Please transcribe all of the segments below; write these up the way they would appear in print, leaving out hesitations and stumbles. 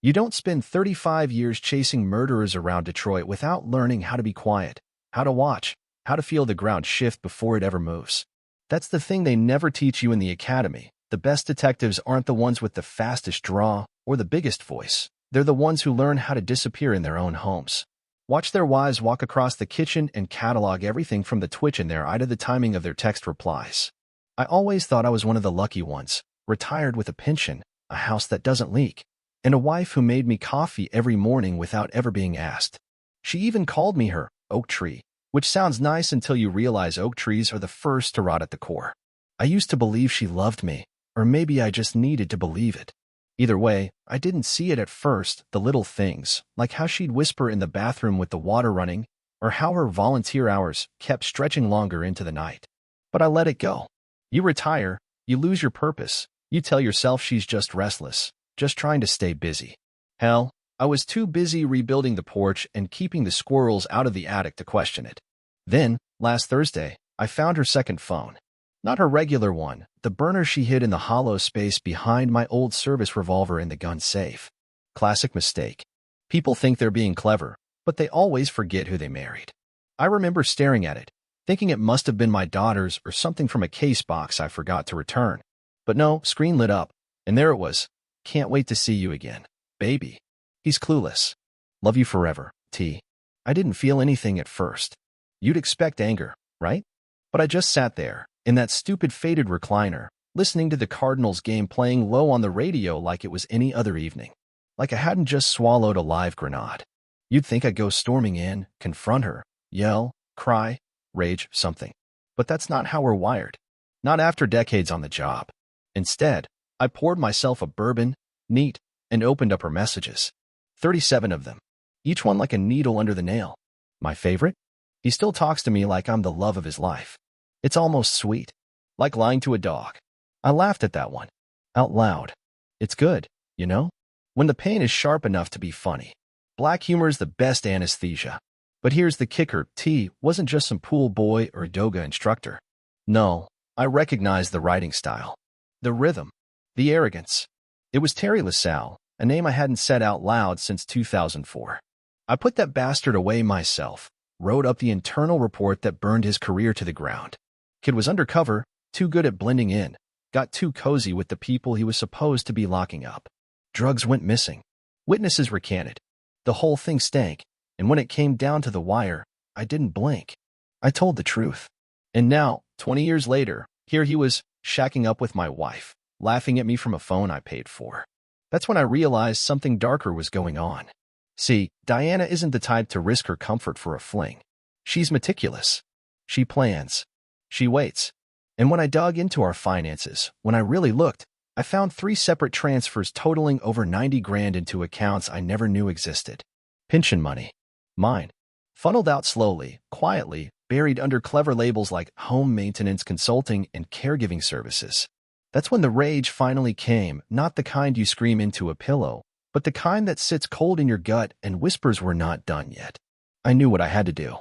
You don't spend 35 years chasing murderers around Detroit without learning how to be quiet, how to watch, how to feel the ground shift before it ever moves. That's the thing they never teach you in the academy. The best detectives aren't the ones with the fastest draw or the biggest voice. They're the ones who learn how to disappear in their own homes. Watch their wives walk across the kitchen and catalog everything from the twitch in their eye to the timing of their text replies. I always thought I was one of the lucky ones, retired with a pension, a house that doesn't leak, and a wife who made me coffee every morning without ever being asked. She even called me her oak tree, which sounds nice until you realize oak trees are the first to rot at the core. I used to believe she loved me, or maybe I just needed to believe it. Either way, I didn't see it at first, the little things, like how she'd whisper in the bathroom with the water running, or how her volunteer hours kept stretching longer into the night. But I let it go. You retire, you lose your purpose, you tell yourself she's just restless, just trying to stay busy. Hell, I was too busy rebuilding the porch and keeping the squirrels out of the attic to question it. Then, last Thursday, I found her second phone. Not her regular one, the burner she hid in the hollow space behind my old service revolver in the gun safe. Classic mistake. People think they're being clever, but they always forget who they married. I remember staring at it, thinking it must have been my daughter's or something from a case box I forgot to return. But no, screen lit up, and there it was. Can't wait to see you again, baby. He's clueless. Love you forever, T. I didn't feel anything at first. You'd expect anger, right? But I just sat there, in that stupid faded recliner, listening to the Cardinals game playing low on the radio like it was any other evening. Like I hadn't just swallowed a live grenade. You'd think I'd go storming in, confront her, yell, cry, rage, something. But that's not how we're wired. Not after decades on the job. Instead, I poured myself a bourbon, neat, and opened up her messages. 37 of them, each one like a needle under the nail. My favorite? He still talks to me like I'm the love of his life. It's almost sweet. Like lying to a dog. I laughed at that one. Out loud. It's good, you know? When the pain is sharp enough to be funny. Black humor is the best anesthesia. But here's the kicker, T wasn't just some pool boy or yoga instructor. No, I recognized the writing style. The rhythm. The arrogance. It was Terry LaSalle, a name I hadn't said out loud since 2004. I put that bastard away myself, wrote up the internal report that burned his career to the ground. Kid was undercover, too good at blending in, got too cozy with the people he was supposed to be locking up. Drugs went missing. Witnesses recanted. The whole thing stank, and when it came down to the wire, I didn't blink. I told the truth. And now, 20 years later, here he was, shacking up with my wife, laughing at me from a phone I paid for. That's when I realized something darker was going on. See, Diana isn't the type to risk her comfort for a fling. She's meticulous. She plans. She waits. And when I dug into our finances, when I really looked, I found 3 separate transfers totaling over 90 grand into accounts I never knew existed. Pension money. Mine. Funneled out slowly, quietly, buried under clever labels like home maintenance consulting and caregiving services. That's when the rage finally came, not the kind you scream into a pillow, but the kind that sits cold in your gut and whispers we're not done yet. I knew what I had to do.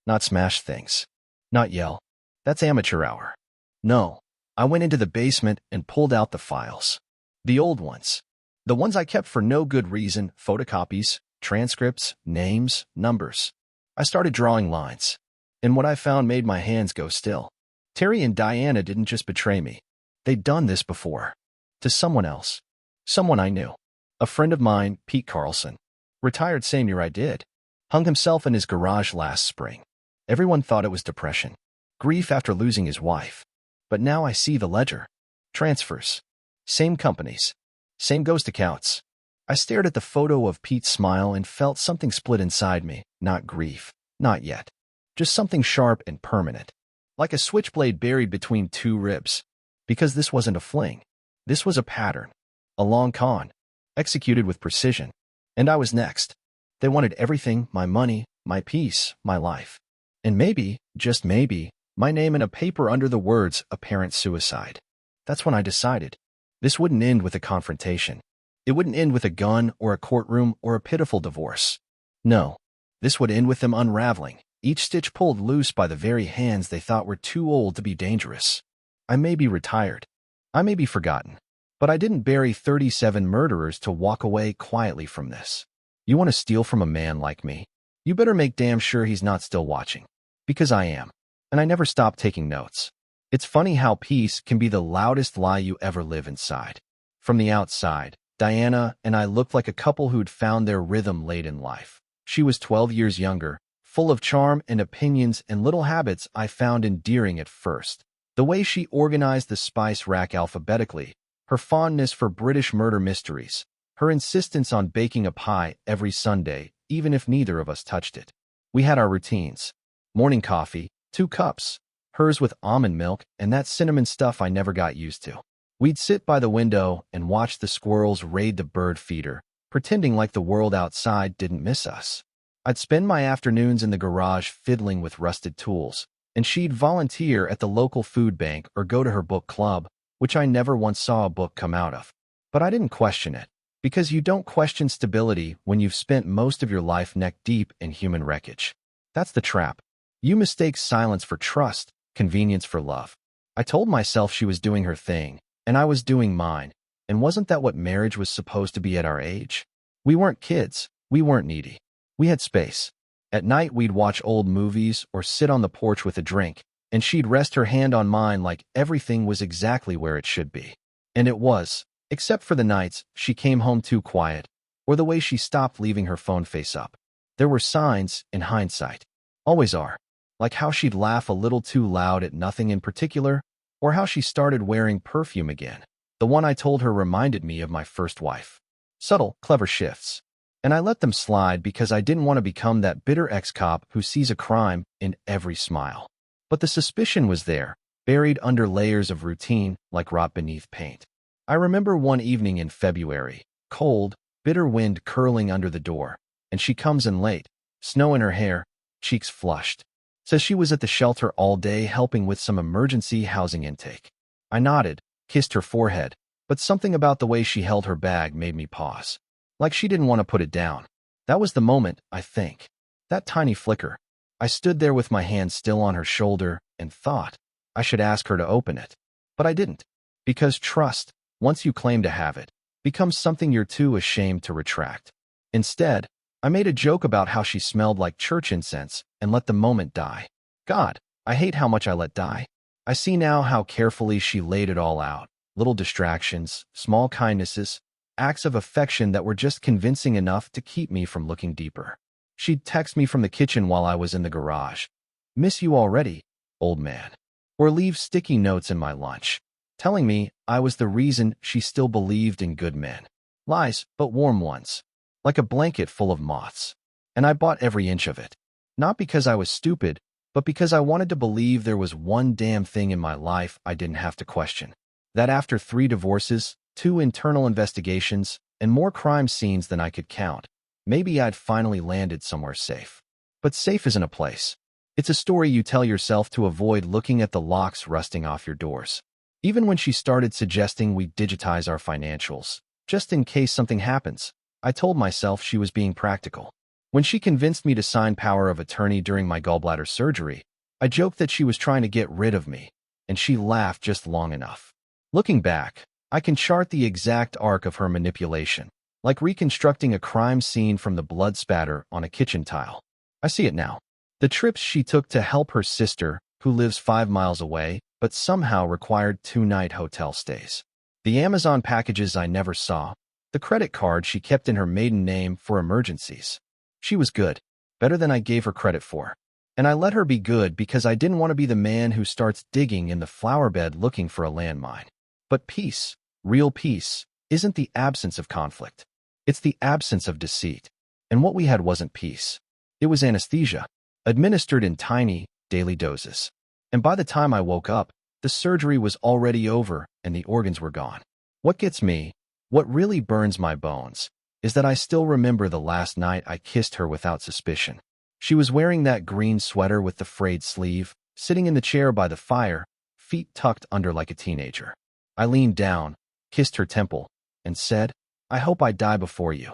Not smash things. Not yell. That's amateur hour. No, I went into the basement and pulled out the files. The old ones. The ones I kept for no good reason, photocopies, transcripts, names, numbers. I started drawing lines. And what I found made my hands go still. Terry and Diana didn't just betray me. They'd done this before. To someone else. Someone I knew. A friend of mine, Pete Carlson. Retired same year I did. Hung himself in his garage last spring. Everyone thought it was depression. Grief after losing his wife. But now I see the ledger. Transfers. Same companies. Same ghost accounts. I stared at the photo of Pete's smile and felt something split inside me. Not grief. Not yet. Just something sharp and permanent. Like a switchblade buried between 2 ribs. Because this wasn't a fling. This was a pattern. A long con. Executed with precision. And I was next. They wanted everything, my money, my peace, my life. And maybe, just maybe, my name in a paper under the words apparent suicide. That's when I decided. This wouldn't end with a confrontation. It wouldn't end with a gun or a courtroom or a pitiful divorce. No. This would end with them unraveling, each stitch pulled loose by the very hands they thought were too old to be dangerous. I may be retired. I may be forgotten. But I didn't bury 37 murderers to walk away quietly from this. You want to steal from a man like me? You better make damn sure he's not still watching. Because I am. And I never stop taking notes. It's funny how peace can be the loudest lie you ever live inside. From the outside, Diana and I looked like a couple who'd found their rhythm late in life. She was 12 years younger, full of charm and opinions and little habits I found endearing at first. The way she organized the spice rack alphabetically, her fondness for British murder mysteries, her insistence on baking a pie every Sunday, even if neither of us touched it. We had our routines. Morning coffee, 2 cups, hers with almond milk and that cinnamon stuff I never got used to. We'd sit by the window and watch the squirrels raid the bird feeder, pretending like the world outside didn't miss us. I'd spend my afternoons in the garage fiddling with rusted tools, and she'd volunteer at the local food bank or go to her book club, which I never once saw a book come out of. But I didn't question it, because you don't question stability when you've spent most of your life neck-deep in human wreckage. That's the trap. You mistake silence for trust, convenience for love. I told myself she was doing her thing, and I was doing mine, and wasn't that what marriage was supposed to be at our age? We weren't kids, we weren't needy. We had space. At night we'd watch old movies or sit on the porch with a drink, and she'd rest her hand on mine like everything was exactly where it should be. And it was, except for the nights she came home too quiet, or the way she stopped leaving her phone face up. There were signs, in hindsight. Always are. Like how she'd laugh a little too loud at nothing in particular, or how she started wearing perfume again. The one I told her reminded me of my first wife. Subtle, clever shifts. And I let them slide because I didn't want to become that bitter ex-cop who sees a crime in every smile. But the suspicion was there, buried under layers of routine like rot beneath paint. I remember one evening in February, cold, bitter wind curling under the door, and she comes in late, snow in her hair, cheeks flushed. Says she was at the shelter all day helping with some emergency housing intake. I nodded, kissed her forehead, but something about the way she held her bag made me pause. Like she didn't want to put it down. That was the moment, I think. That tiny flicker. I stood there with my hand still on her shoulder and thought I should ask her to open it. But I didn't. Because trust, once you claim to have it, becomes something you're too ashamed to retract. Instead, I made a joke about how she smelled like church incense and let the moment die. God, I hate how much I let die. I see now how carefully she laid it all out. Little distractions, small kindnesses, acts of affection that were just convincing enough to keep me from looking deeper. She'd text me from the kitchen while I was in the garage. Miss you already, old man. Or leave sticky notes in my lunch, telling me I was the reason she still believed in good men. Lies, but warm ones. Like a blanket full of moths. And I bought every inch of it. Not because I was stupid, but because I wanted to believe there was one damn thing in my life I didn't have to question. That after 3 divorces, 2 internal investigations, and more crime scenes than I could count, maybe I'd finally landed somewhere safe. But safe isn't a place. It's a story you tell yourself to avoid looking at the locks rusting off your doors. Even when she started suggesting we digitize our financials, just in case something happens, I told myself she was being practical. When she convinced me to sign power of attorney during my gallbladder surgery, I joked that she was trying to get rid of me, and she laughed just long enough. Looking back, I can chart the exact arc of her manipulation, like reconstructing a crime scene from the blood spatter on a kitchen tile. I see it now. The trips she took to help her sister, who lives 5 miles away, but somehow required 2-night hotel stays. The Amazon packages I never saw, the credit card she kept in her maiden name for emergencies. She was good, better than I gave her credit for. And I let her be good because I didn't want to be the man who starts digging in the flower bed looking for a landmine. But peace, real peace, isn't the absence of conflict. It's the absence of deceit. And what we had wasn't peace. It was anesthesia, administered in tiny, daily doses. And by the time I woke up, the surgery was already over and the organs were gone. What gets me, what really burns my bones, is that I still remember the last night I kissed her without suspicion. She was wearing that green sweater with the frayed sleeve, sitting in the chair by the fire, feet tucked under like a teenager. I leaned down, kissed her temple, and said, I hope I die before you.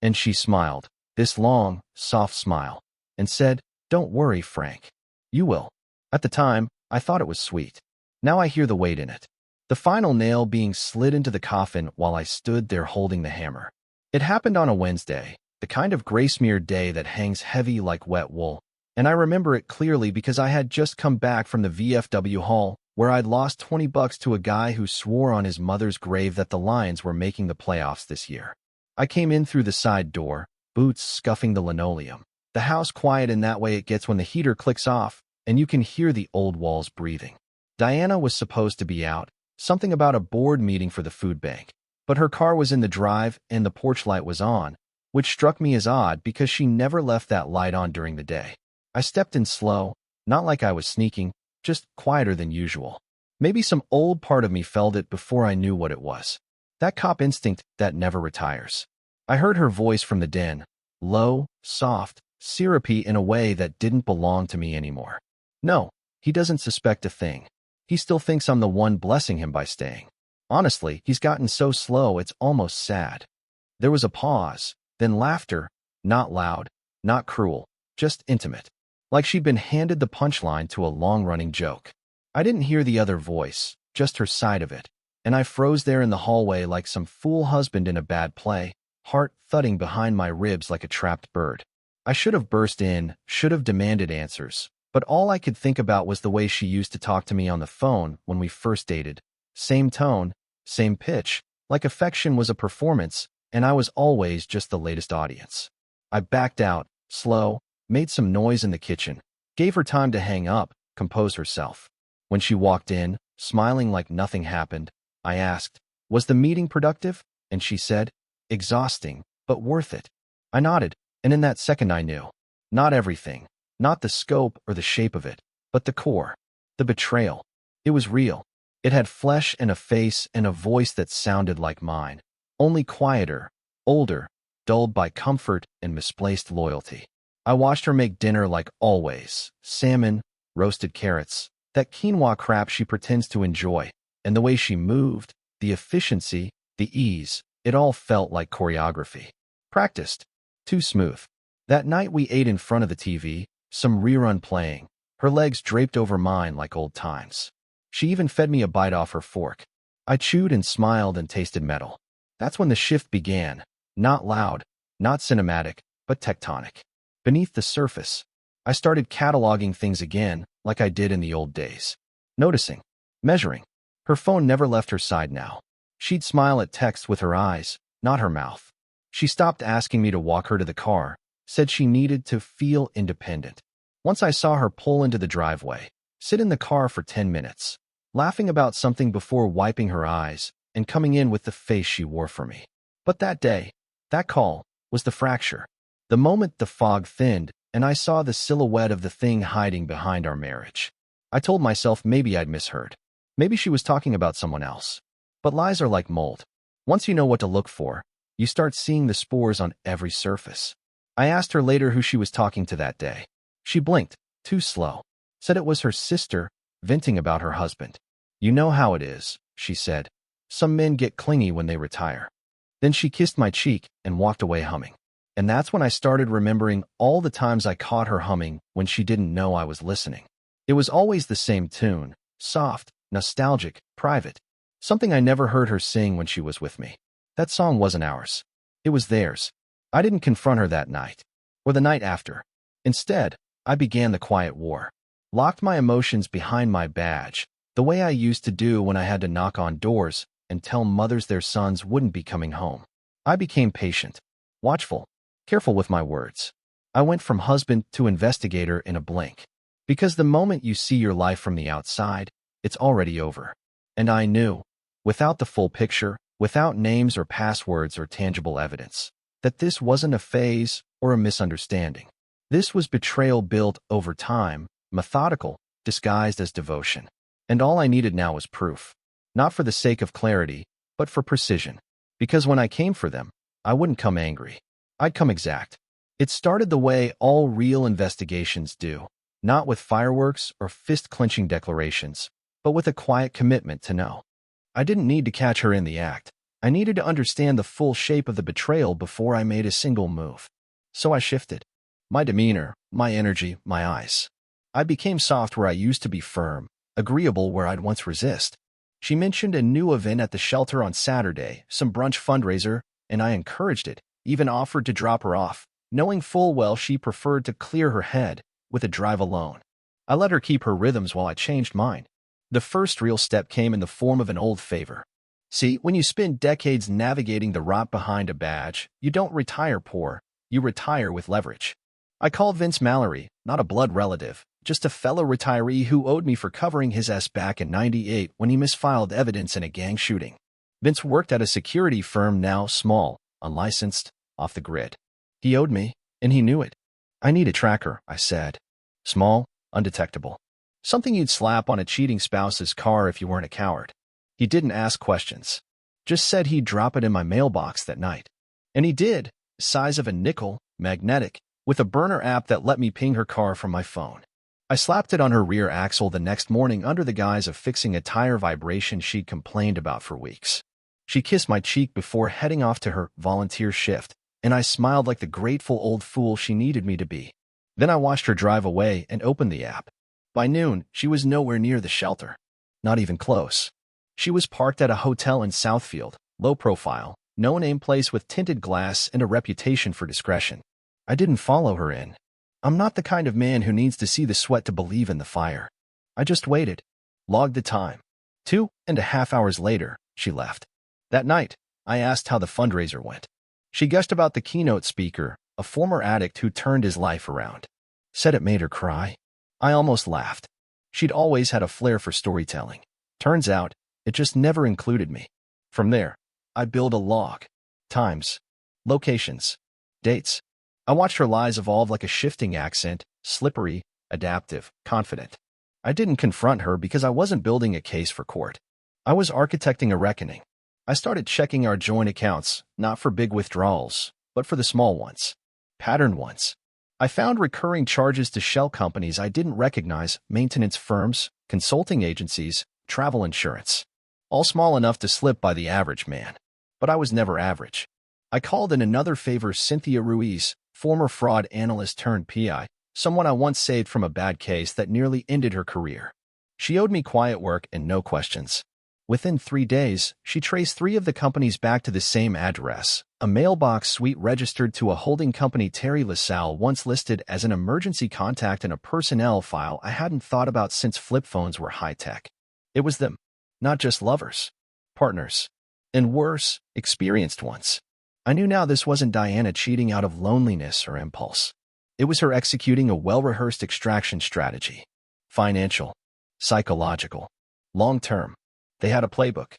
And she smiled, this long, soft smile, and said, Don't worry, Frank. You will. At the time, I thought it was sweet. Now I hear the weight in it. the final nail being slid into the coffin while I stood there holding the hammer. It happened on a Wednesday, the kind of gray-smeared day that hangs heavy like wet wool, and I remember it clearly because I had just come back from the VFW hall, where I'd lost $20 to a guy who swore on his mother's grave that the Lions were making the playoffs this year. I came in through the side door, boots scuffing the linoleum. The house quiet in that way it gets when the heater clicks off, and you can hear the old walls breathing. Diana was supposed to be out, something about a board meeting for the food bank, but her car was in the drive and the porch light was on, which struck me as odd because she never left that light on during the day. I stepped in slow, not like I was sneaking, just quieter than usual. Maybe some old part of me felt it before I knew what it was. That cop instinct that never retires. I heard her voice from the den, low, soft, syrupy in a way that didn't belong to me anymore. No, he doesn't suspect a thing. He still thinks I'm the one blessing him by staying. Honestly, he's gotten so slow it's almost sad. There was a pause, then laughter, not loud, not cruel, just intimate. Like she'd been handed the punchline to a long-running joke. I didn't hear the other voice, just her side of it, and I froze there in the hallway like some fool husband in a bad play, heart thudding behind my ribs like a trapped bird. I should have burst in, should have demanded answers, but all I could think about was the way she used to talk to me on the phone when we first dated. Same tone, same pitch, like affection was a performance, and I was always just the latest audience. I backed out, slow, made some noise in the kitchen, gave her time to hang up, compose herself. When she walked in, smiling like nothing happened, I asked, "Was the meeting productive?" And she said, "Exhausting, but worth it." I nodded, and in that second I knew. Not everything, not the scope or the shape of it, but the core, the betrayal. It was real. It had flesh and a face and a voice that sounded like mine, only quieter, older, dulled by comfort and misplaced loyalty. I watched her make dinner like always, salmon, roasted carrots, that quinoa crap she pretends to enjoy, and the way she moved, the efficiency, the ease, it all felt like choreography. Practiced. Too smooth. That night we ate in front of the TV, some rerun playing, her legs draped over mine like old times. She even fed me a bite off her fork. I chewed and smiled and tasted metal. That's when the shift began. Not loud, not cinematic, but tectonic. Beneath the surface, I started cataloging things again, like I did in the old days. Noticing, measuring. Her phone never left her side now. She'd smile at text with her eyes, not her mouth. She stopped asking me to walk her to the car, said she needed to feel independent. Once I saw her pull into the driveway, sit in the car for 10 minutes, laughing about something before wiping her eyes and coming in with the face she wore for me. But that day, that call, was the fracture. The moment the fog thinned and I saw the silhouette of the thing hiding behind our marriage. I told myself maybe I'd misheard. Maybe she was talking about someone else. But lies are like mold. Once you know what to look for, you start seeing the spores on every surface. I asked her later who she was talking to that day. She blinked, too slow, said it was her sister, venting about her husband. "You know how it is," she said. "Some men get clingy when they retire." Then she kissed my cheek and walked away humming. And that's when I started remembering all the times I caught her humming when she didn't know I was listening. It was always the same tune, soft, nostalgic, private. Something I never heard her sing when she was with me. That song wasn't ours. It was theirs. I didn't confront her that night, or the night after. Instead, I began the quiet war. Locked my emotions behind my badge, the way I used to do when I had to knock on doors and tell mothers their sons wouldn't be coming home. I became patient, watchful, careful with my words. I went from husband to investigator in a blink. Because the moment you see your life from the outside, it's already over. And I knew, without the full picture, without names or passwords or tangible evidence, that this wasn't a phase or a misunderstanding. This was betrayal built over time, methodical, disguised as devotion. And all I needed now was proof. Not for the sake of clarity, but for precision. Because when I came for them, I wouldn't come angry. I'd come exact. It started the way all real investigations do, not with fireworks or fist-clenching declarations, but with a quiet commitment to know. I didn't need to catch her in the act. I needed to understand the full shape of the betrayal before I made a single move. So I shifted. My demeanor, my energy, my eyes. I became soft where I used to be firm, agreeable where I'd once resist. She mentioned a new event at the shelter on Saturday, some brunch fundraiser, and I encouraged it, even offered to drop her off, knowing full well she preferred to clear her head with a drive alone. I let her keep her rhythms while I changed mine. The first real step came in the form of an old favor. See, when you spend decades navigating the rot behind a badge, you don't retire poor, you retire with leverage. I called Vince Mallory, not a blood relative, just a fellow retiree who owed me for covering his ass back in '98 when he misfiled evidence in a gang shooting. Vince worked at a security firm now small, unlicensed, off the grid. He owed me, and he knew it. I need a tracker, I said. Small, undetectable. Something you'd slap on a cheating spouse's car if you weren't a coward. He didn't ask questions. Just said he'd drop it in my mailbox that night. And he did, size of a nickel, magnetic, with a burner app that let me ping her car from my phone. I slapped it on her rear axle the next morning under the guise of fixing a tire vibration she'd complained about for weeks. She kissed my cheek before heading off to her volunteer shift, and I smiled like the grateful old fool she needed me to be. Then I watched her drive away and opened the app. By noon, she was nowhere near the shelter. Not even close. She was parked at a hotel in Southfield, low profile, no-name place with tinted glass and a reputation for discretion. I didn't follow her in. I'm not the kind of man who needs to see the sweat to believe in the fire. I just waited. Logged the time. 2.5 hours later, she left. That night, I asked how the fundraiser went. She gushed about the keynote speaker, a former addict who turned his life around. Said it made her cry. I almost laughed. She'd always had a flair for storytelling. Turns out, it just never included me. From there, I built a log. Times. Locations. Dates. I watched her lies evolve like a shifting accent, slippery, adaptive, confident. I didn't confront her because I wasn't building a case for court. I was architecting a reckoning. I started checking our joint accounts, not for big withdrawals, but for the small ones. Patterned ones. I found recurring charges to shell companies I didn't recognize, maintenance firms, consulting agencies, travel insurance. All small enough to slip by the average man. But I was never average. I called in another favor Cynthia Ruiz, former fraud analyst turned PI, someone I once saved from a bad case that nearly ended her career. She owed me quiet work and no questions. Within 3 days, she traced 3 of the companies back to the same address, a mailbox suite registered to a holding company Terry LaSalle once listed as an emergency contact in a personnel file I hadn't thought about since flip phones were high-tech. It was them, not just lovers, partners, and worse, experienced ones. I knew now this wasn't Diana cheating out of loneliness or impulse. It was her executing a well-rehearsed extraction strategy. Financial, psychological, long-term. They had a playbook.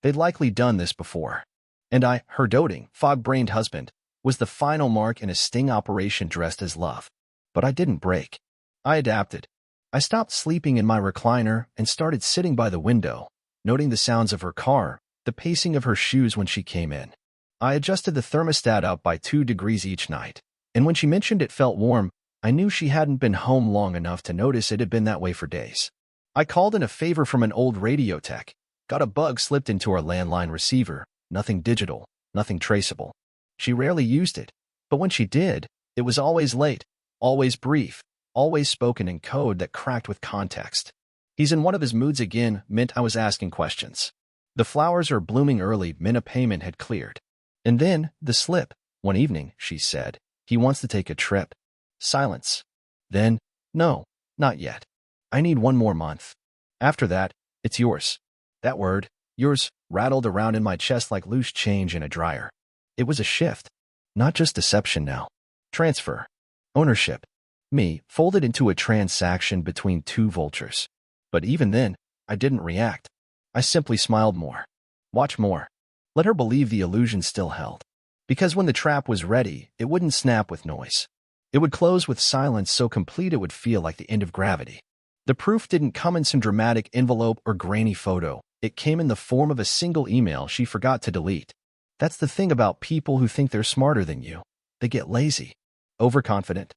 They'd likely done this before. And I, her doting, fog-brained husband, was the final mark in a sting operation dressed as love. But I didn't break. I adapted. I stopped sleeping in my recliner and started sitting by the window, noting the sounds of her car, the pacing of her shoes when she came in. I adjusted the thermostat up by 2 degrees each night, and when she mentioned it felt warm, I knew she hadn't been home long enough to notice it had been that way for days. I called in a favor from an old radio tech. Got a bug slipped into our landline receiver, nothing digital, nothing traceable. She rarely used it, but when she did, it was always late, always brief, always spoken in code that cracked with context. He's in one of his moods again meant I was asking questions. The flowers are blooming early meant a payment had cleared. And then, the slip. One evening, she said, he wants to take a trip. Silence. Then, no, not yet. I need 1 more month. After that, it's yours. That word, yours, rattled around in my chest like loose change in a dryer. It was a shift. Not just deception now. Transfer. Ownership. Me, folded into a transaction between 2 vultures. But even then, I didn't react. I simply smiled more. Watch more. Let her believe the illusion still held. Because when the trap was ready, it wouldn't snap with noise. It would close with silence so complete it would feel like the end of gravity. The proof didn't come in some dramatic envelope or grainy photo. It came in the form of a single email she forgot to delete. That's the thing about people who think they're smarter than you. They get lazy. Overconfident.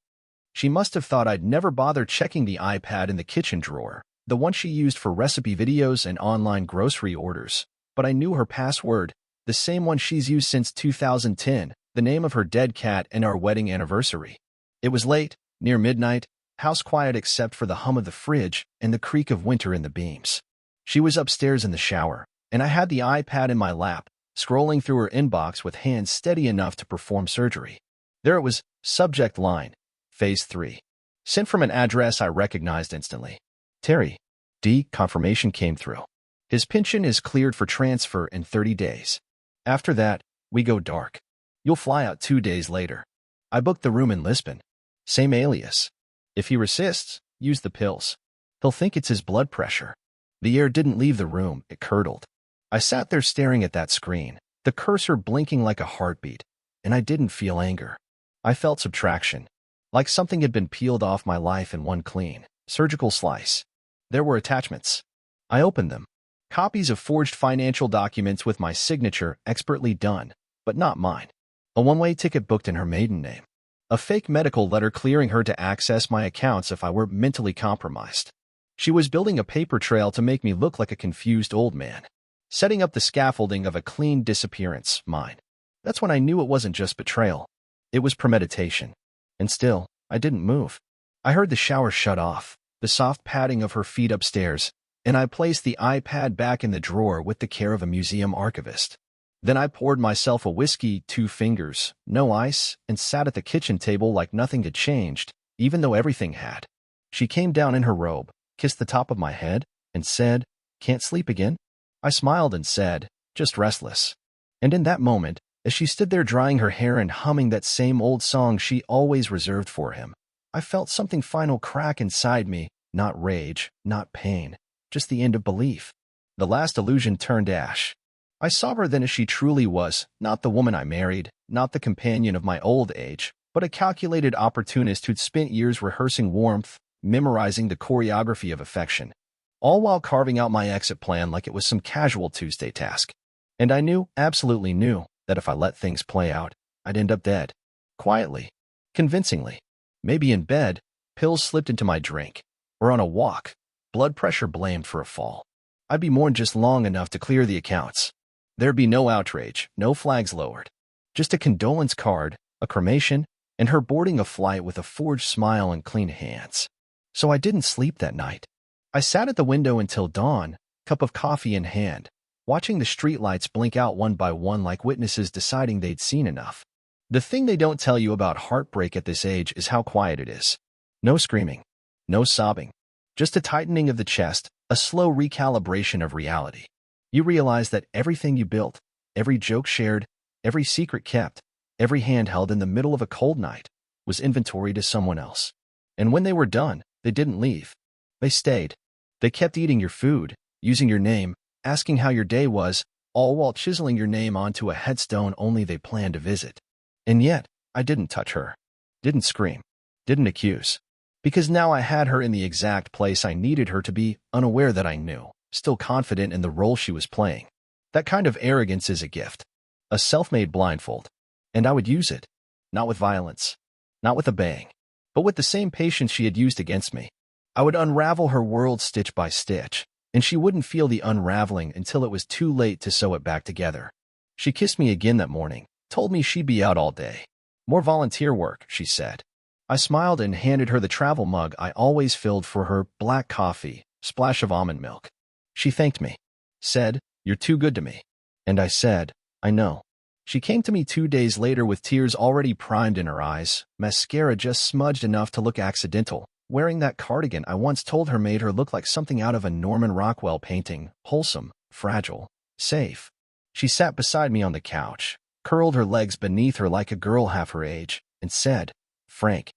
She must have thought I'd never bother checking the iPad in the kitchen drawer, the one she used for recipe videos and online grocery orders. But I knew her password, the same one she's used since 2010, the name of her dead cat and our wedding anniversary. It was late, near midnight, house quiet except for the hum of the fridge and the creak of winter in the beams. She was upstairs in the shower, and I had the iPad in my lap, scrolling through her inbox with hands steady enough to perform surgery. There it was, subject line, Phase 3. Sent from an address I recognized instantly. Terry. D. Confirmation came through. His pension is cleared for transfer in 30 days. After that, we go dark. You'll fly out 2 days later. I booked the room in Lisbon. Same alias. If he resists, use the pills. He'll think it's his blood pressure. The air didn't leave the room, it curdled. I sat there staring at that screen, the cursor blinking like a heartbeat, and I didn't feel anger. I felt subtraction, like something had been peeled off my life in one clean, surgical slice. There were attachments. I opened them. Copies of forged financial documents with my signature expertly done, but not mine. A one-way ticket booked in her maiden name. A fake medical letter clearing her to access my accounts if I were mentally compromised. She was building a paper trail to make me look like a confused old man. Setting up the scaffolding of a clean disappearance, mine. That's when I knew it wasn't just betrayal. It was premeditation. And still, I didn't move. I heard the shower shut off, the soft padding of her feet upstairs, and I placed the iPad back in the drawer with the care of a museum archivist. Then I poured myself a whiskey, 2 fingers, no ice, and sat at the kitchen table like nothing had changed, even though everything had. She came down in her robe, kissed the top of my head, and said, "Can't sleep again?" I smiled and said, "Just restless." And in that moment, as she stood there drying her hair and humming that same old song she always reserved for him, I felt something final crack inside me, not rage, not pain, just the end of belief. The last illusion turned ash. I saw her then as she truly was, not the woman I married, not the companion of my old age, but a calculated opportunist who'd spent years rehearsing warmth, memorizing the choreography of affection, all while carving out my exit plan like it was some casual Tuesday task. And I knew, absolutely knew, that if I let things play out, I'd end up dead. Quietly. Convincingly. Maybe in bed, pills slipped into my drink, or on a walk, blood pressure blamed for a fall. I'd be mourned just long enough to clear the accounts. There'd be no outrage, no flags lowered. Just a condolence card, a cremation, and her boarding a flight with a forged smile and clean hands. So I didn't sleep that night. I sat at the window until dawn, cup of coffee in hand, watching the streetlights blink out one by one like witnesses deciding they'd seen enough. The thing they don't tell you about heartbreak at this age is how quiet it is. No screaming, no sobbing, just a tightening of the chest, a slow recalibration of reality. You realize that everything you built, every joke shared, every secret kept, every hand held in the middle of a cold night, was inventory to someone else. And when they were done, they didn't leave. They stayed. They kept eating your food, using your name, asking how your day was, all while chiseling your name onto a headstone only they planned to visit. And yet, I didn't touch her. Didn't scream. Didn't accuse. Because now I had her in the exact place I needed her to be, unaware that I knew, still confident in the role she was playing. That kind of arrogance is a gift. A self-made blindfold. And I would use it. Not with violence. Not with a bang. But with the same patience she had used against me. I would unravel her world stitch by stitch, and she wouldn't feel the unraveling until it was too late to sew it back together. She kissed me again that morning, told me she'd be out all day. More volunteer work, she said. I smiled and handed her the travel mug I always filled for her, black coffee, splash of almond milk. She thanked me. Said, "You're too good to me." And I said, "I know." She came to me 2 days later with tears already primed in her eyes, mascara just smudged enough to look accidental, wearing that cardigan I once told her made her look like something out of a Norman Rockwell painting, wholesome, fragile, safe. She sat beside me on the couch, curled her legs beneath her like a girl half her age, and said, "Frank,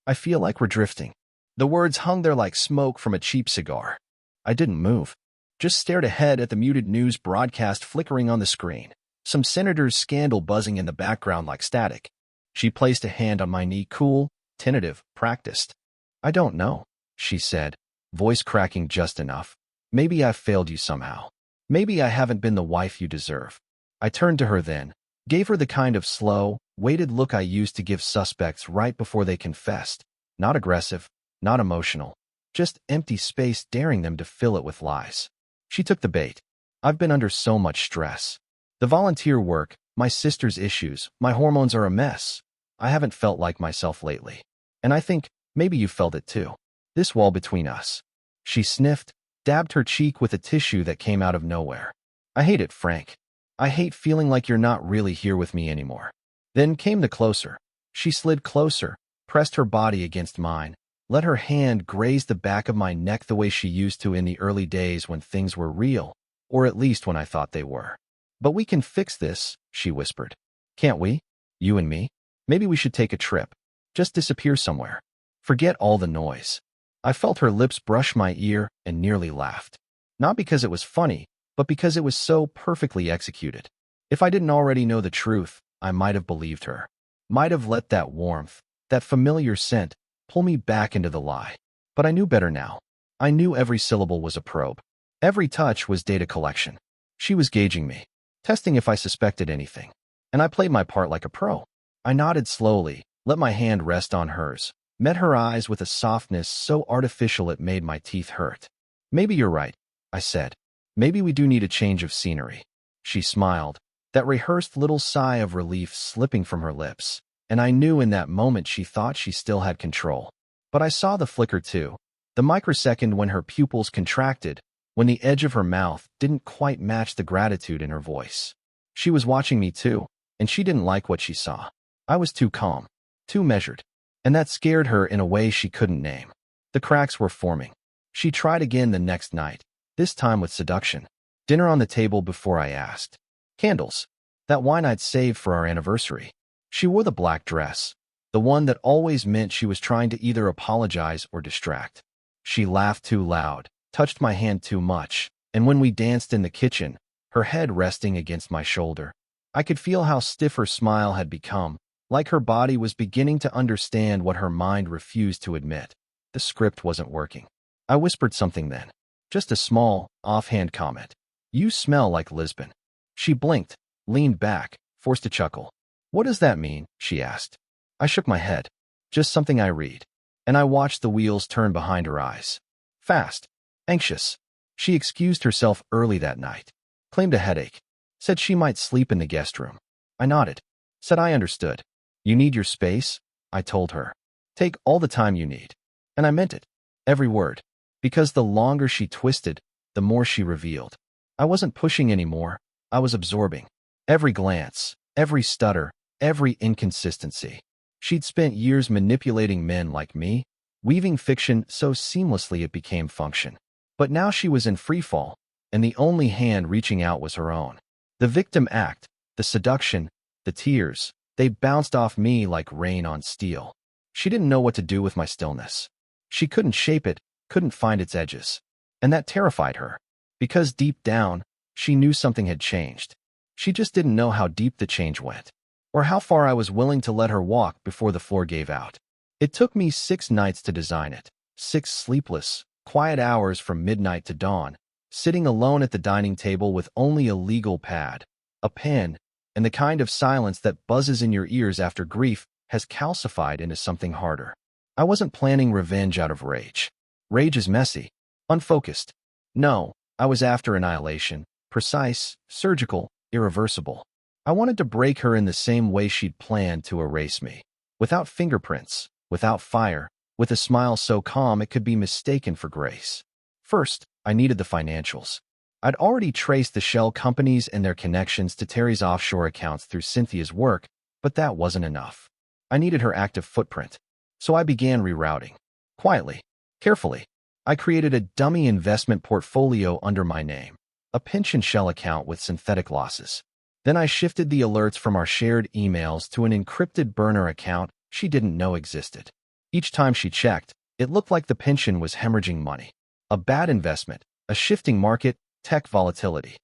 I feel like we're drifting." The words hung there like smoke from a cheap cigar. I didn't move. Just stared ahead at the muted news broadcast flickering on the screen, some senator's scandal buzzing in the background like static. She placed a hand on my knee, cool, tentative, practiced. "I don't know," she said, voice cracking just enough. "Maybe I've failed you somehow. Maybe I haven't been the wife you deserve." I turned to her then, gave her the kind of slow, weighted look I used to give suspects right before they confessed. Not aggressive, not emotional, just empty space daring them to fill it with lies. She took the bait. I've been under so much stress. The volunteer work, my sister's issues, my hormones are a mess. I haven't felt like myself lately. And I think maybe you felt it too. This wall between us. She sniffed, dabbed her cheek with a tissue that came out of nowhere. I hate it, Frank. I hate feeling like you're not really here with me anymore. Then came the closer. She slid closer, pressed her body against mine, let her hand graze the back of my neck the way she used to in the early days when things were real, or at least when I thought they were. But we can fix this, she whispered. Can't we? You and me? Maybe we should take a trip. Just disappear somewhere. Forget all the noise. I felt her lips brush my ear and nearly laughed. Not because it was funny, but because it was so perfectly executed. If I didn't already know the truth, I might have believed her. Might have let that warmth, that familiar scent, pull me back into the lie. But I knew better now. I knew every syllable was a probe. Every touch was data collection. She was gauging me, testing if I suspected anything. And I played my part like a pro. I nodded slowly, let my hand rest on hers, met her eyes with a softness so artificial it made my teeth hurt. Maybe you're right, I said. Maybe we do need a change of scenery. She smiled, that rehearsed little sigh of relief slipping from her lips, and I knew in that moment she thought she still had control. But I saw the flicker too, the microsecond when her pupils contracted, when the edge of her mouth didn't quite match the gratitude in her voice. She was watching me too, and she didn't like what she saw. I was too calm, too measured, and that scared her in a way she couldn't name. The cracks were forming. She tried again the next night, this time with seduction. Dinner on the table before I asked. Candles. That wine I'd saved for our anniversary. She wore the black dress, the one that always meant she was trying to either apologize or distract. She laughed too loud, touched my hand too much, and when we danced in the kitchen, her head resting against my shoulder, I could feel how stiff her smile had become, like her body was beginning to understand what her mind refused to admit. The script wasn't working. I whispered something then. Just a small, offhand comment. You smell like Lisbon. She blinked, leaned back, forced a chuckle. What does that mean? She asked. I shook my head. Just something I read. And I watched the wheels turn behind her eyes. Fast. Anxious. She excused herself early that night. Claimed a headache. Said she might sleep in the guest room. I nodded. Said I understood. You need your space? I told her. Take all the time you need. And I meant it. Every word. Because the longer she twisted, the more she revealed. I wasn't pushing anymore. I was absorbing. Every glance, every stutter, every inconsistency. She'd spent years manipulating men like me, weaving fiction so seamlessly it became function. But now she was in freefall, and the only hand reaching out was her own. The victim act, the seduction, the tears, they bounced off me like rain on steel. She didn't know what to do with my stillness. She couldn't shape it, couldn't find its edges. And that terrified her. Because deep down, she knew something had changed. She just didn't know how deep the change went, or how far I was willing to let her walk before the floor gave out. It took me 6 nights to design it, 6 sleepless, quiet hours from midnight to dawn, sitting alone at the dining table with only a legal pad, a pen, and the kind of silence that buzzes in your ears after grief has calcified into something harder. I wasn't planning revenge out of rage. Rage is messy, unfocused. No, I was after annihilation, precise, surgical, irreversible. I wanted to break her in the same way she'd planned to erase me. Without fingerprints, without fire, with a smile so calm it could be mistaken for grace. First, I needed the financials. I'd already traced the shell companies and their connections to Terry's offshore accounts through Cynthia's work, but that wasn't enough. I needed her active footprint. So I began rerouting. Quietly, carefully. I created a dummy investment portfolio under my name, a pension shell account with synthetic losses. Then I shifted the alerts from our shared emails to an encrypted burner account she didn't know existed. Each time she checked, it looked like the pension was hemorrhaging money. A bad investment, a shifting market, tech volatility.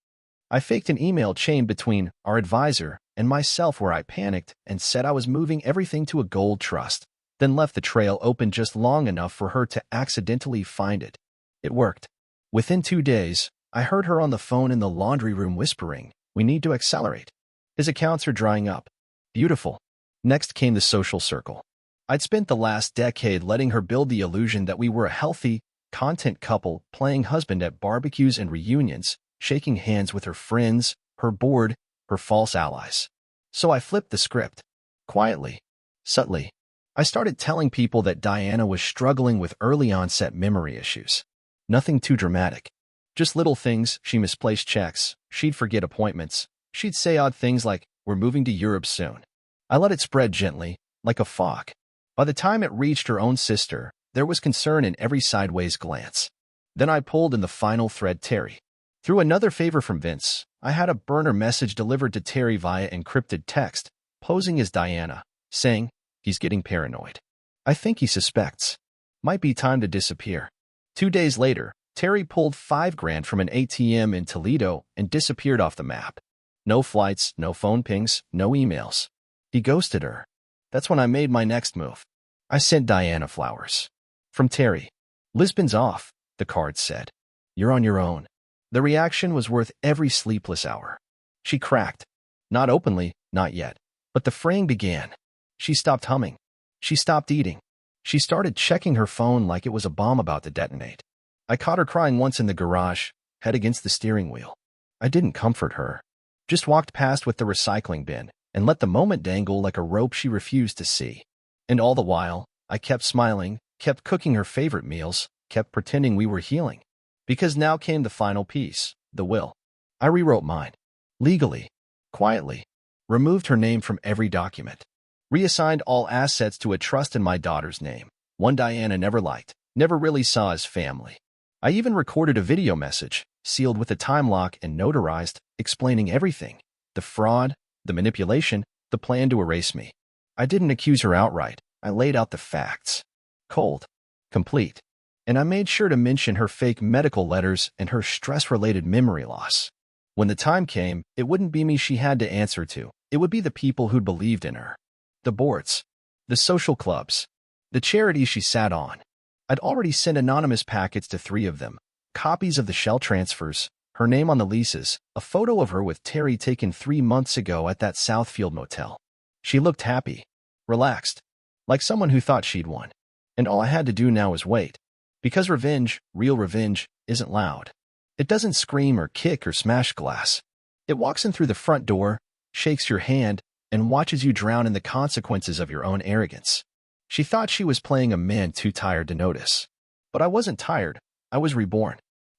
I faked an email chain between our advisor and myself where I panicked and said I was moving everything to a gold trust, then left the trail open just long enough for her to accidentally find it. It worked. Within 2 days, I heard her on the phone in the laundry room whispering, "We need to accelerate. His accounts are drying up." Beautiful. Next came the social circle. I'd spent the last decade letting her build the illusion that we were a healthy, content couple playing husband at barbecues and reunions, shaking hands with her friends, her board, her false allies. So I flipped the script. Quietly, subtly. I started telling people that Diana was struggling with early onset memory issues. Nothing too dramatic. Just little things, she misplaced checks, she'd forget appointments, she'd say odd things like, "We're moving to Europe soon." I let it spread gently, like a fog. By the time it reached her own sister, there was concern in every sideways glance. Then I pulled in the final thread. Terry. Through another favor from Vince, I had a burner message delivered to Terry via encrypted text, posing as Diana, saying, "He's getting paranoid. I think he suspects. Might be time to disappear." 2 days later, Terry pulled $5,000 from an ATM in Toledo and disappeared off the map. No flights, no phone pings, no emails. He ghosted her. That's when I made my next move. I sent Diana flowers. From Terry. "Lisbon's off," the card said. "You're on your own." The reaction was worth every sleepless hour. She cracked. Not openly, not yet. But the fraying began. She stopped humming. She stopped eating. She started checking her phone like it was a bomb about to detonate. I caught her crying once in the garage, head against the steering wheel. I didn't comfort her. Just walked past with the recycling bin and let the moment dangle like a rope she refused to see. And all the while, I kept smiling, kept cooking her favorite meals, kept pretending we were healing. Because now came the final piece, the will. I rewrote mine. Legally. Quietly. Removed her name from every document. Reassigned all assets to a trust in my daughter's name, one Diana never liked, never really saw as family. I even recorded a video message, sealed with a time lock and notarized, explaining everything. The fraud, the manipulation, the plan to erase me. I didn't accuse her outright. I laid out the facts. Cold. Complete. And I made sure to mention her fake medical letters and her stress-related memory loss. When the time came, it wouldn't be me she had to answer to. It would be the people who'd believed in her. The boards. The social clubs. The charities she sat on. I'd already sent anonymous packets to 3 of them. Copies of the shell transfers, her name on the leases, a photo of her with Terry taken 3 months ago at that Southfield motel. She looked happy. Relaxed. Like someone who thought she'd won. And all I had to do now was wait. Because revenge, real revenge, isn't loud. It doesn't scream or kick or smash glass. It walks in through the front door, shakes your hand, and watches you drown in the consequences of your own arrogance. She thought she was playing a man too tired to notice. But I wasn't tired. I was reborn.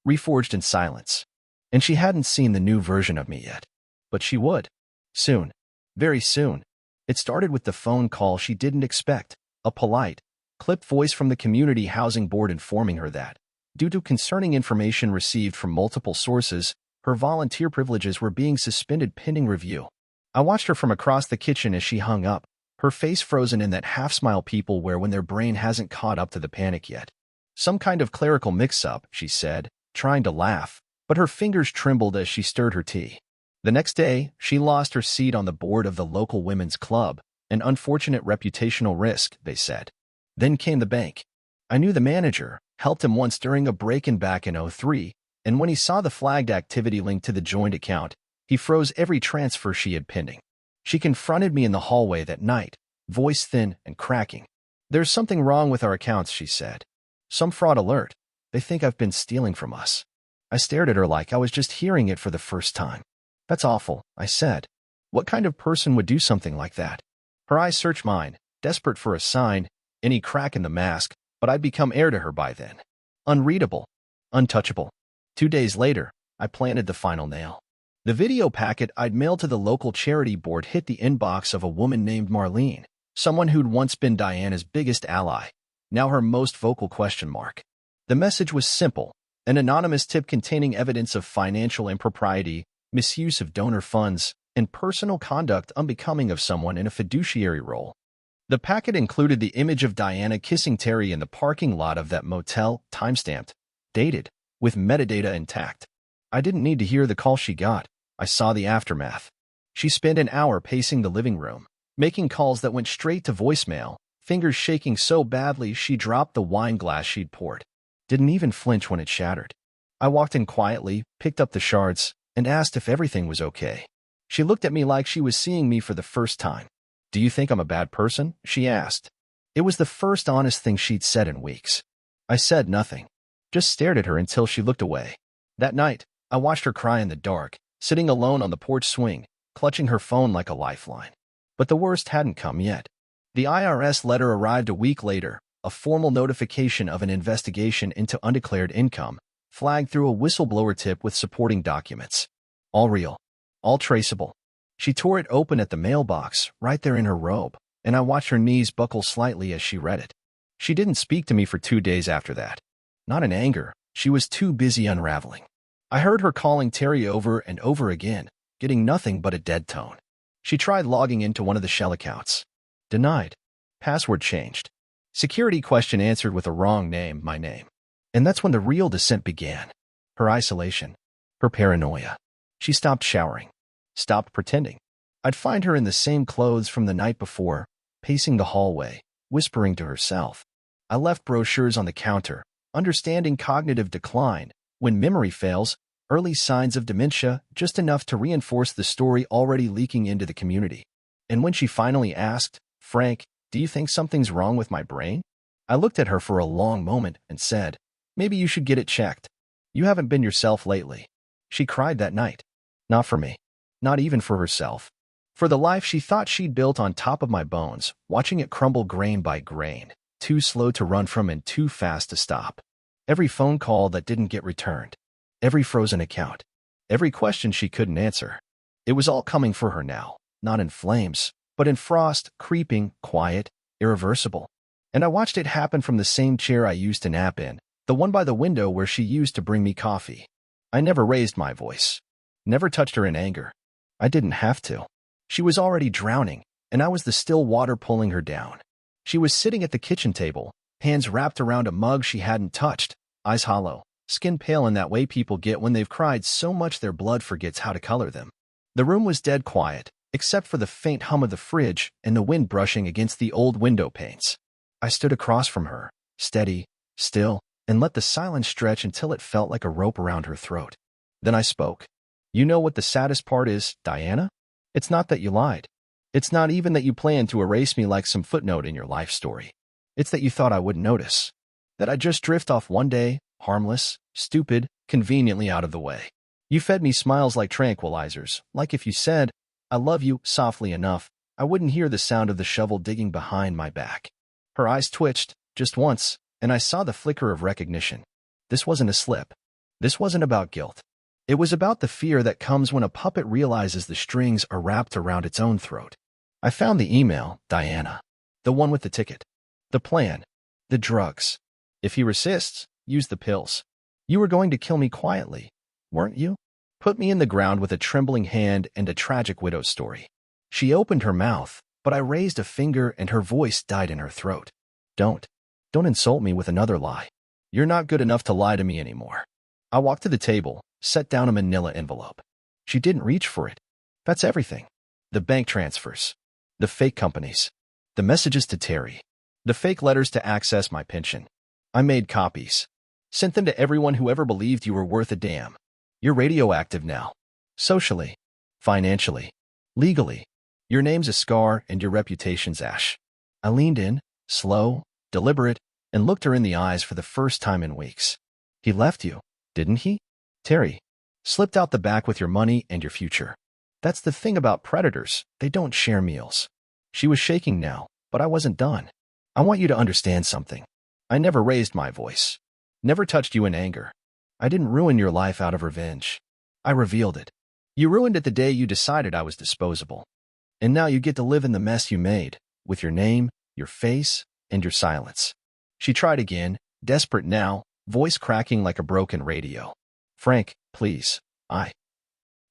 Reforged in silence. And she hadn't seen the new version of me yet. But she would. Soon. Very soon. It started with the phone call she didn't expect. A polite, clipped voice from the Community Housing Board informing her that, due to concerning information received from multiple sources, her volunteer privileges were being suspended pending review. I watched her from across the kitchen as she hung up, her face frozen in that half-smile people wear when their brain hasn't caught up to the panic yet. "Some kind of clerical mix-up," she said, trying to laugh, but her fingers trembled as she stirred her tea. The next day, she lost her seat on the board of the local women's club, an unfortunate reputational risk, they said. Then came the bank. I knew the manager, helped him once during a break-in back in '03, and when he saw the flagged activity linked to the joint account, he froze every transfer she had pending. She confronted me in the hallway that night, voice thin and cracking. "There's something wrong with our accounts," she said. "Some fraud alert. They think I've been stealing from us." I stared at her like I was just hearing it for the first time. "That's awful," I said. "What kind of person would do something like that?" Her eyes searched mine, desperate for a sign, any crack in the mask, but I'd become heir to her by then. Unreadable. Untouchable. 2 days later, I planted the final nail. The video packet I'd mailed to the local charity board hit the inbox of a woman named Marlene, someone who'd once been Diana's biggest ally, now her most vocal question mark. The message was simple, an anonymous tip containing evidence of financial impropriety, misuse of donor funds, and personal conduct unbecoming of someone in a fiduciary role. The packet included the image of Diana kissing Terry in the parking lot of that motel, timestamped, dated, with metadata intact. I didn't need to hear the call she got. I saw the aftermath. She spent an hour pacing the living room, making calls that went straight to voicemail, fingers shaking so badly she dropped the wine glass she'd poured. Didn't even flinch when it shattered. I walked in quietly, picked up the shards, and asked if everything was okay. She looked at me like she was seeing me for the first time. "Do you think I'm a bad person?" she asked. It was the first honest thing she'd said in weeks. I said nothing, just stared at her until she looked away. That night, I watched her cry in the dark, sitting alone on the porch swing, clutching her phone like a lifeline. But the worst hadn't come yet. The IRS letter arrived a week later, a formal notification of an investigation into undeclared income, flagged through a whistleblower tip with supporting documents. All real. All traceable. She tore it open at the mailbox, right there in her robe, and I watched her knees buckle slightly as she read it. She didn't speak to me for 2 days after that. Not in anger. She was too busy unraveling. I heard her calling Terry over and over again, getting nothing but a dead tone. She tried logging into one of the shell accounts. Denied. Password changed. Security question answered with a wrong name, my name. And that's when the real descent began. Her isolation. Her paranoia. She stopped showering. Stopped pretending. I'd find her in the same clothes from the night before, pacing the hallway, whispering to herself. I left brochures on the counter, understanding cognitive decline, when memory fails, early signs of dementia, just enough to reinforce the story already leaking into the community. And when she finally asked, Frank, do you think something's wrong with my brain? I looked at her for a long moment and said, maybe you should get it checked. You haven't been yourself lately. She cried that night. Not for me. Not even for herself. For the life she thought she'd built on top of my bones, watching it crumble grain by grain, too slow to run from and too fast to stop. Every phone call that didn't get returned. Every frozen account. Every question she couldn't answer. It was all coming for her now, not in flames, but in frost, creeping, quiet, irreversible. And I watched it happen from the same chair I used to nap in, the one by the window where she used to bring me coffee. I never raised my voice. Never touched her in anger. I didn't have to. She was already drowning, and I was the still water pulling her down. She was sitting at the kitchen table, hands wrapped around a mug she hadn't touched, eyes hollow, skin pale in that way people get when they've cried so much their blood forgets how to color them. The room was dead quiet, except for the faint hum of the fridge and the wind brushing against the old window panes. I stood across from her, steady, still, and let the silence stretch until it felt like a rope around her throat. Then I spoke. You know what the saddest part is, Diana? It's not that you lied. It's not even that you planned to erase me like some footnote in your life story. It's that you thought I wouldn't notice. That I'd just drift off one day, harmless, stupid, conveniently out of the way. You fed me smiles like tranquilizers, like if you said, I love you, softly enough, I wouldn't hear the sound of the shovel digging behind my back. Her eyes twitched, just once, and I saw the flicker of recognition. This wasn't a slip. This wasn't about guilt. It was about the fear that comes when a puppet realizes the strings are wrapped around its own throat. I found the email, Diana. The one with the ticket. The plan. The drugs. If he resists, use the pills. You were going to kill me quietly, weren't you? Put me in the ground with a trembling hand and a tragic widow's story. She opened her mouth, but I raised a finger and her voice died in her throat. Don't insult me with another lie. You're not good enough to lie to me anymore. I walked to the table, set down a manila envelope. She didn't reach for it. That's everything. The bank transfers. The fake companies. The messages to Terry. The fake letters to access my pension. I made copies. Sent them to everyone who ever believed you were worth a damn. You're radioactive now. Socially. Financially. Legally. Your name's a scar and your reputation's ash. I leaned in, slow, deliberate, and looked her in the eyes for the first time in weeks. He left you, didn't he? Terry. Slipped out the back with your money and your future. That's the thing about predators, they don't share meals. She was shaking now, but I wasn't done. I want you to understand something. I never raised my voice. Never touched you in anger. I didn't ruin your life out of revenge. I revealed it. You ruined it the day you decided I was disposable. And now you get to live in the mess you made, with your name, your face, and your silence. She tried again, desperate now, voice cracking like a broken radio. Frank, please, I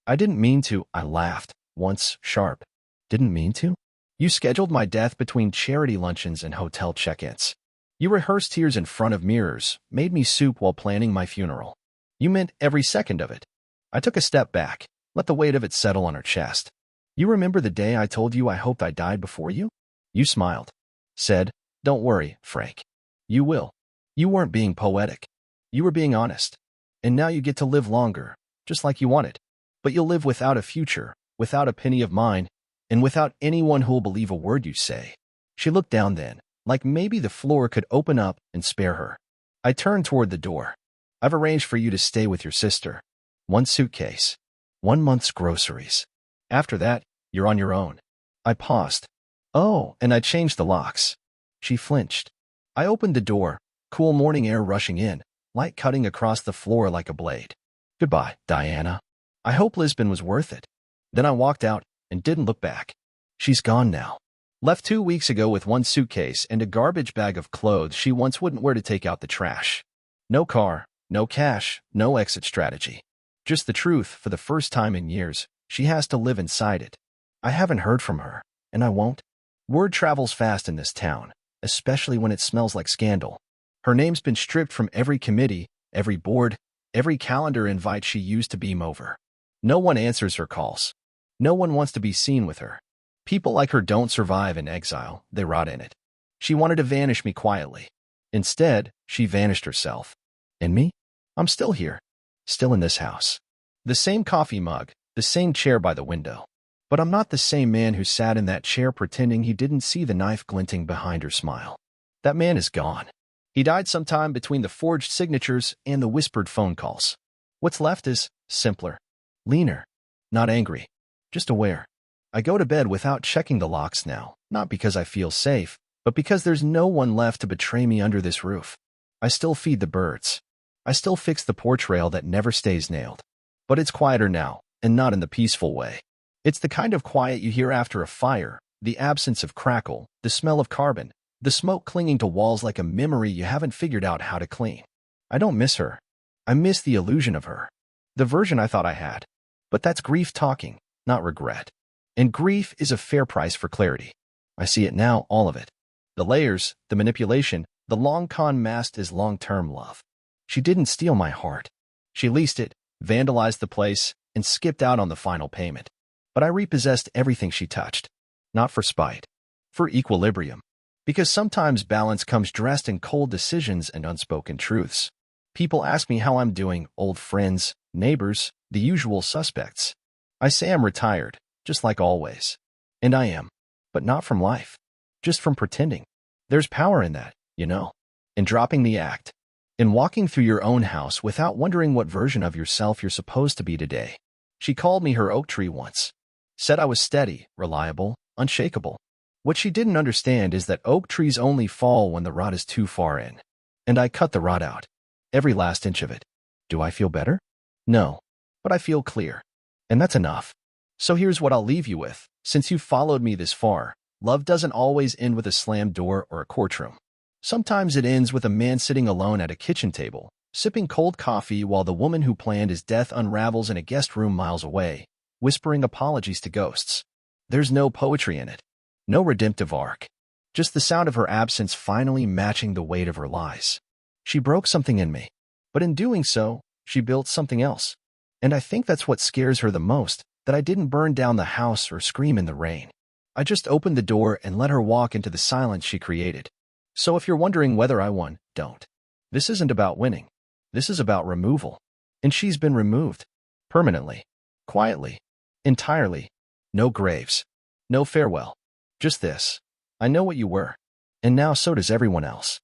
didn't mean to, I laughed, once, sharp. Didn't mean to? You scheduled my death between charity luncheons and hotel check-ins. You rehearsed tears in front of mirrors, made me soup while planning my funeral. You meant every second of it. I took a step back, let the weight of it settle on her chest. You remember the day I told you I hoped I died before you? You smiled. Said, don't worry, Frank. You will. You weren't being poetic. You were being honest. And now you get to live longer, just like you wanted. But you'll live without a future, without a penny of mine, and without anyone who'll believe a word you say. She looked down then, like maybe the floor could open up and spare her. I turned toward the door. I've arranged for you to stay with your sister. 1 suitcase. 1 month's groceries. After that, you're on your own. I paused. Oh, and I changed the locks. She flinched. I opened the door, cool morning air rushing in, light cutting across the floor like a blade. Goodbye, Diana. I hope Lisbon was worth it. Then I walked out and didn't look back. She's gone now. Left 2 weeks ago with one suitcase and a garbage bag of clothes she once wouldn't wear to take out the trash. No car, no cash, no exit strategy. Just the truth, for the first time in years, she has to live inside it. I haven't heard from her, and I won't. Word travels fast in this town, especially when it smells like scandal. Her name's been stripped from every committee, every board, every calendar invite she used to beam over. No one answers her calls. No one wants to be seen with her. People like her don't survive in exile, they rot in it. She wanted to vanish me quietly. Instead, she vanished herself. And me? I'm still here. Still in this house. The same coffee mug, the same chair by the window. But I'm not the same man who sat in that chair pretending he didn't see the knife glinting behind her smile. That man is gone. He died sometime between the forged signatures and the whispered phone calls. What's left is simpler, leaner, not angry, just aware. I go to bed without checking the locks now, not because I feel safe, but because there's no one left to betray me under this roof. I still feed the birds. I still fix the porch rail that never stays nailed. But it's quieter now, and not in the peaceful way. It's the kind of quiet you hear after a fire, the absence of crackle, the smell of carbon, the smoke clinging to walls like a memory you haven't figured out how to clean. I don't miss her. I miss the illusion of her. The version I thought I had. But that's grief talking, not regret. And grief is a fair price for clarity. I see it now, all of it. The layers, the manipulation, the long con masked as long-term love. She didn't steal my heart. She leased it, vandalized the place, and skipped out on the final payment. But I repossessed everything she touched. Not for spite. For equilibrium. Because sometimes balance comes dressed in cold decisions and unspoken truths. People ask me how I'm doing, old friends, neighbors, the usual suspects. I say I'm retired, just like always. And I am. But not from life. Just from pretending. There's power in that, you know. In dropping the act. In walking through your own house without wondering what version of yourself you're supposed to be today. She called me her oak tree once. Said I was steady, reliable, unshakable. What she didn't understand is that oak trees only fall when the rot is too far in. And I cut the rot out. Every last inch of it. Do I feel better? No. But I feel clear. And that's enough. So here's what I'll leave you with. Since you've followed me this far, love doesn't always end with a slammed door or a courtroom. Sometimes it ends with a man sitting alone at a kitchen table, sipping cold coffee while the woman who planned his death unravels in a guest room miles away, whispering apologies to ghosts. There's no poetry in it. No redemptive arc. Just the sound of her absence finally matching the weight of her lies. She broke something in me. But in doing so, she built something else. And I think that's what scares her the most, that I didn't burn down the house or scream in the rain. I just opened the door and let her walk into the silence she created. So if you're wondering whether I won, don't. This isn't about winning. This is about removal. And she's been removed. Permanently. Quietly. Entirely. No graves. No farewell. Just this. I know what you were. And now so does everyone else.